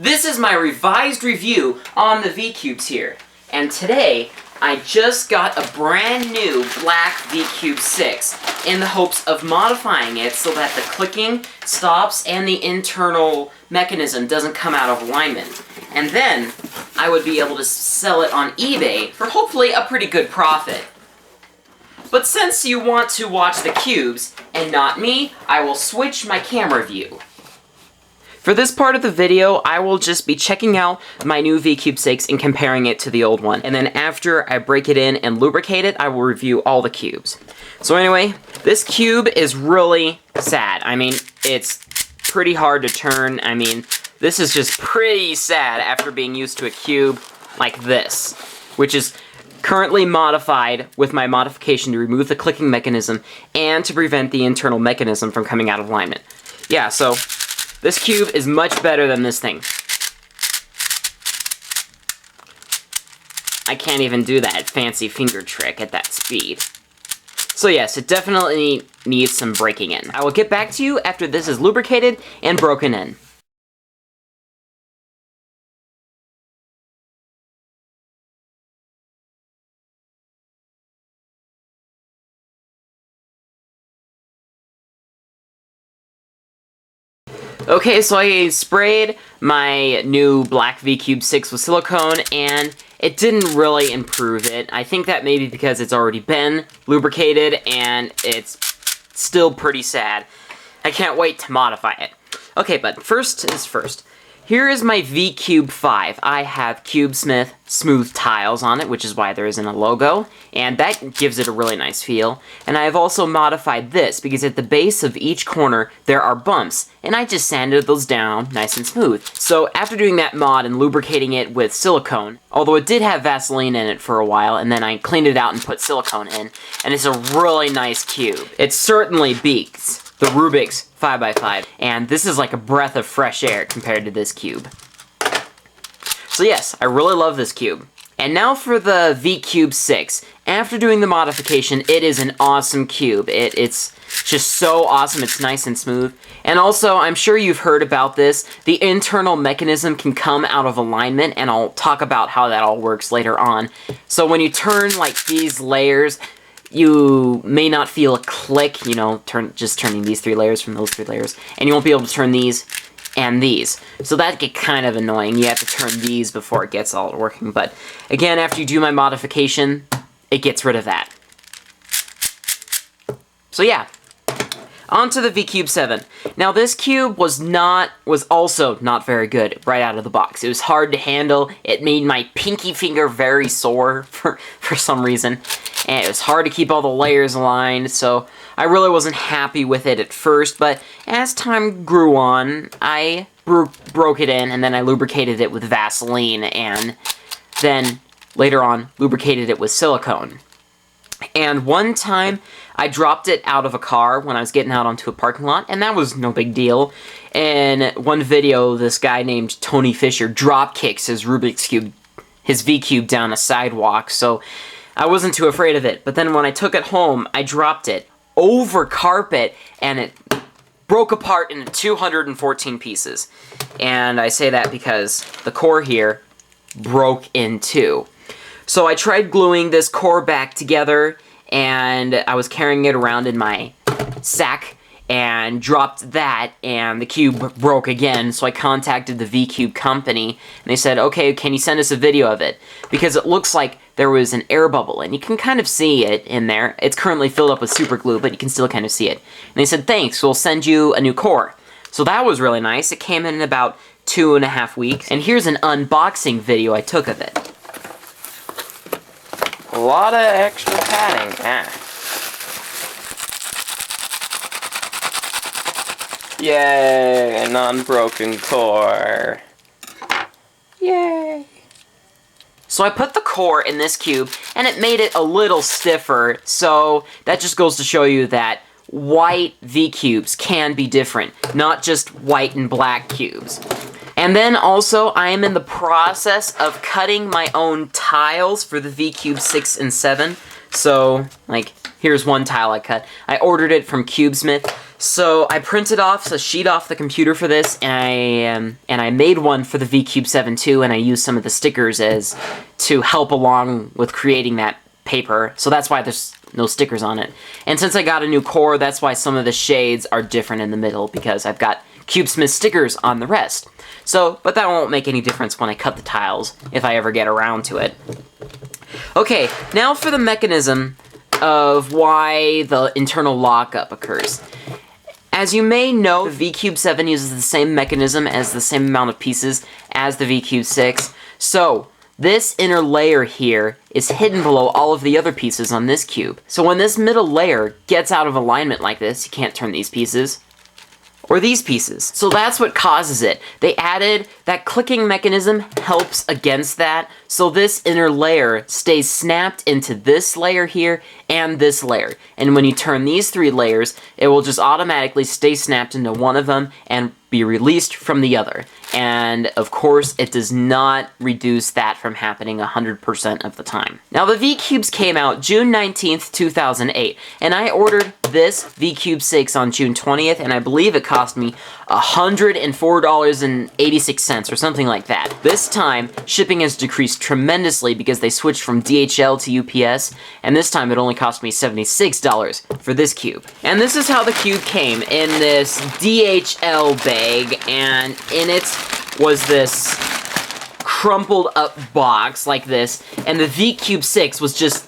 This is my revised review on the V-Cubes here. And today, I just got a brand new black V-Cube 6 in the hopes of modifying it so that the clicking stops and the internal mechanism doesn't come out of alignment. And then, I would be able to sell it on eBay for hopefully a pretty good profit. But since you want to watch the cubes, and not me, I will switch my camera view. For this part of the video, I will just be checking out my new V-Cube 6 and comparing it to the old one. And then after I break it in and lubricate it, I will review all the cubes. So anyway, this cube is really sad. I mean, it's pretty hard to turn. I mean, this is just pretty sad after being used to a cube like this, which is currently modified with my modification to remove the clicking mechanism and to prevent the internal mechanism from coming out of alignment. Yeah, so this cube is much better than this thing. I can't even do that fancy finger trick at that speed. So yes, it definitely needs some breaking in. I will get back to you after this is lubricated and broken in. Okay, so I sprayed my new black V-Cube 6 with silicone, and it didn't really improve it. I think that may be because it's already been lubricated, and it's still pretty sad. I can't wait to modify it. Okay, but first is first. Here is my V-Cube 5. I have CubeSmith smooth tiles on it, which is why there isn't a logo, and that gives it a really nice feel. And I have also modified this, because at the base of each corner, there are bumps, and I just sanded those down nice and smooth. So after doing that mod and lubricating it with silicone, although it did have Vaseline in it for a while, and then I cleaned it out and put silicone in, and it's a really nice cube. It certainly beats the Rubik's 5x5, and this is like a breath of fresh air compared to this cube. So yes, I really love this cube. And now for the V-Cube 6. After doing the modification, it is an awesome cube. It's just so awesome, it's nice and smooth. And also, I'm sure you've heard about this, the internal mechanism can come out of alignment, and I'll talk about how that all works later on. So when you turn like these layers, you may not feel a click, you know, just turning these 3 layers from those 3 layers, and you won't be able to turn these and these. So that get kind of annoying. You have to turn these before it gets all working, but again, after you do my modification, it gets rid of that. So yeah, on to the V-Cube 7. Now this cube was also not very good right out of the box. It was hard to handle. It made my pinky finger very sore for some reason. And it was hard to keep all the layers aligned, so I really wasn't happy with it at first, but as time grew on, I broke it in, and then I lubricated it with Vaseline, and then later on lubricated it with silicone. And one time, I dropped it out of a car when I was getting out onto a parking lot, and that was no big deal. In one video, this guy named Tony Fisher drop kicks his Rubik's Cube, his V-Cube down a sidewalk, so I wasn't too afraid of it. But then when I took it home, I dropped it over carpet, and it broke apart into 214 pieces. And I say that because the core here broke in 2. So I tried gluing this core back together, and I was carrying it around in my sack, and dropped that, and the cube broke again, so I contacted the V-Cube company, and they said, okay, can you send us a video of it? Because it looks like there was an air bubble, and you can kind of see it in there. It's currently filled up with super glue, but you can still kind of see it. And they said, thanks, we'll send you a new core. So that was really nice. It came in about 2.5 weeks, and here's an unboxing video I took of it. A lot of extra padding, Yay, an unbroken core. Yay. So I put the core in this cube, and it made it a little stiffer, so that just goes to show you that white V-Cubes can be different, not just white and black cubes. And then also, I am in the process of cutting my own tiles for the V-Cube 6 and 7. So, like, here's one tile I cut. I ordered it from CubeSmith. So I printed off a sheet off the computer for this, and I made one for the VCube 7 too, and I used some of the stickers to help along with creating that paper. So that's why there's no stickers on it. And since I got a new core, that's why some of the shades are different in the middle, because I've got CubeSmith stickers on the rest. So, but that won't make any difference when I cut the tiles, if I ever get around to it. Okay, now for the mechanism of why the internal lockup occurs. As you may know, the VCube 7 uses the same mechanism as the same amount of pieces as the VCube 6. So, this inner layer here is hidden below all of the other pieces on this cube. So when this middle layer gets out of alignment like this, you can't turn these pieces, or these pieces. So that's what causes it. They added that clicking mechanism helps against that, so this inner layer stays snapped into this layer here and this layer. And when you turn these three layers, it will just automatically stay snapped into one of them and be released from the other. And of course, it does not reduce that from happening 100% of the time. Now, the VCubes came out June 19th, 2008, and I ordered this VCube 6 on June 20th, and I believe it cost me $104.86 or something like that. This time, shipping has decreased tremendously because they switched from DHL to UPS, and this time it only cost me $76 for this cube. And this is how the cube came, in this DHL bag, and in it was this crumpled up box like this, and the VCube 6 was just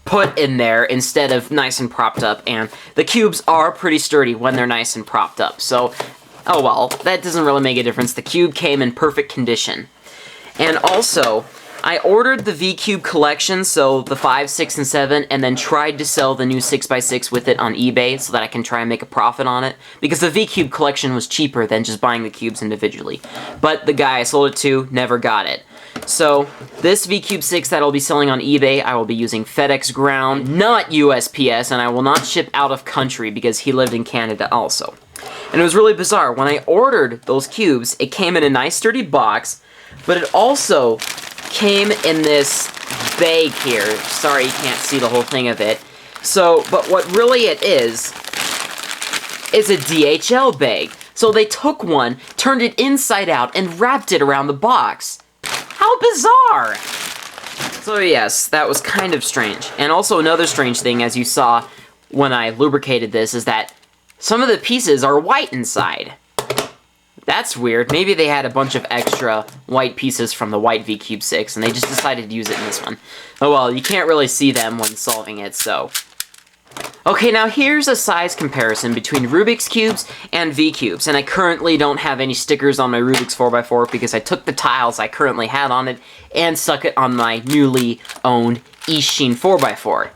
put in there instead of nice and propped up, and the cubes are pretty sturdy when they're nice and propped up, so oh well, that doesn't really make a difference. The cube came in perfect condition. And also, I ordered the VCube collection, so the 5, 6, and 7, and then tried to sell the new 6x6 with it on eBay so that I can try and make a profit on it, because the VCube collection was cheaper than just buying the cubes individually. But the guy I sold it to never got it. So, this VCube 6 that I'll be selling on eBay, I will be using FedEx Ground, not USPS, and I will not ship out of country because he lived in Canada also. And it was really bizarre. When I ordered those cubes, it came in a nice sturdy box, but it also came in this bag here. Sorry you can't see the whole thing of it. So, but what really it is a DHL bag. So they took one, turned it inside out, and wrapped it around the box. How bizarre! So yes, that was kind of strange. And also another strange thing, as you saw when I lubricated this, is that some of the pieces are white inside. That's weird. Maybe they had a bunch of extra white pieces from the white VCube 6, and they just decided to use it in this one. Oh well, you can't really see them when solving it, so. Okay, now here's a size comparison between Rubik's Cubes and VCubes, and I currently don't have any stickers on my Rubik's 4x4 because I took the tiles I currently had on it and stuck it on my newly owned Eachine 4x4.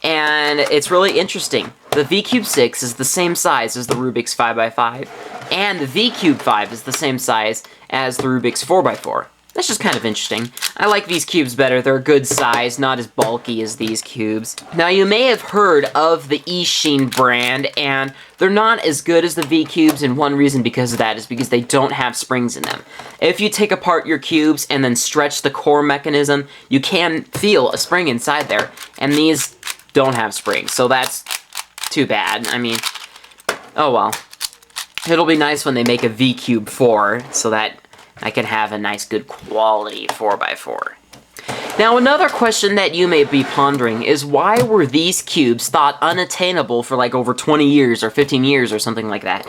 And it's really interesting. The VCube 6 is the same size as the Rubik's 5x5, and the VCube 5 is the same size as the Rubik's 4x4. That's just kind of interesting. I like these cubes better. They're a good size, not as bulky as these cubes. Now, you may have heard of the Eachine brand, and they're not as good as the VCubes, and one reason because of that is because they don't have springs in them. If you take apart your cubes and then stretch the core mechanism, you can feel a spring inside there, and these don't have springs, so that's too bad. I mean, oh well. It'll be nice when they make a VCube 4, so that I can have a nice good quality 4x4. Now, another question that you may be pondering is why were these cubes thought unattainable for like over 20 years or 15 years or something like that?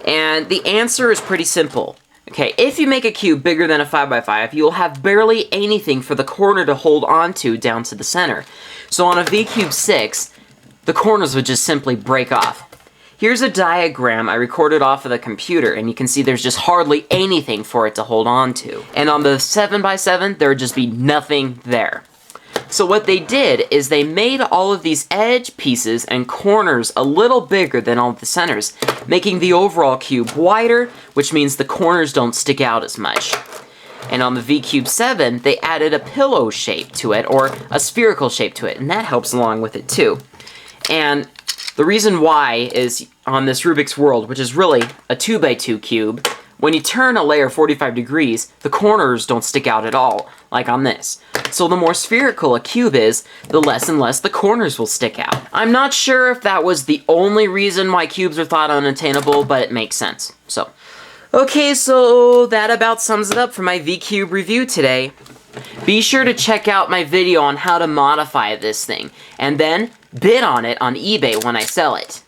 And the answer is pretty simple. Okay, if you make a cube bigger than a 5x5, you'll have barely anything for the corner to hold onto down to the center. So on a VCube 6, the corners would just simply break off. Here's a diagram I recorded off of the computer, and you can see there's just hardly anything for it to hold on to. And on the 7x7, there would just be nothing there. So what they did is they made all of these edge pieces and corners a little bigger than all of the centers, making the overall cube wider, which means the corners don't stick out as much. And on the VCube 7, they added a pillow shape to it, or a spherical shape to it, and that helps along with it too. And the reason why is on this Rubik's World, which is really a 2x2 cube, when you turn a layer 45 degrees, the corners don't stick out at all, like on this. So the more spherical a cube is, the less and less the corners will stick out. I'm not sure if that was the only reason why cubes are thought unattainable, but it makes sense. So, okay, so that about sums it up for my V-Cube review today. Be sure to check out my video on how to modify this thing, and then bid on it on eBay when I sell it.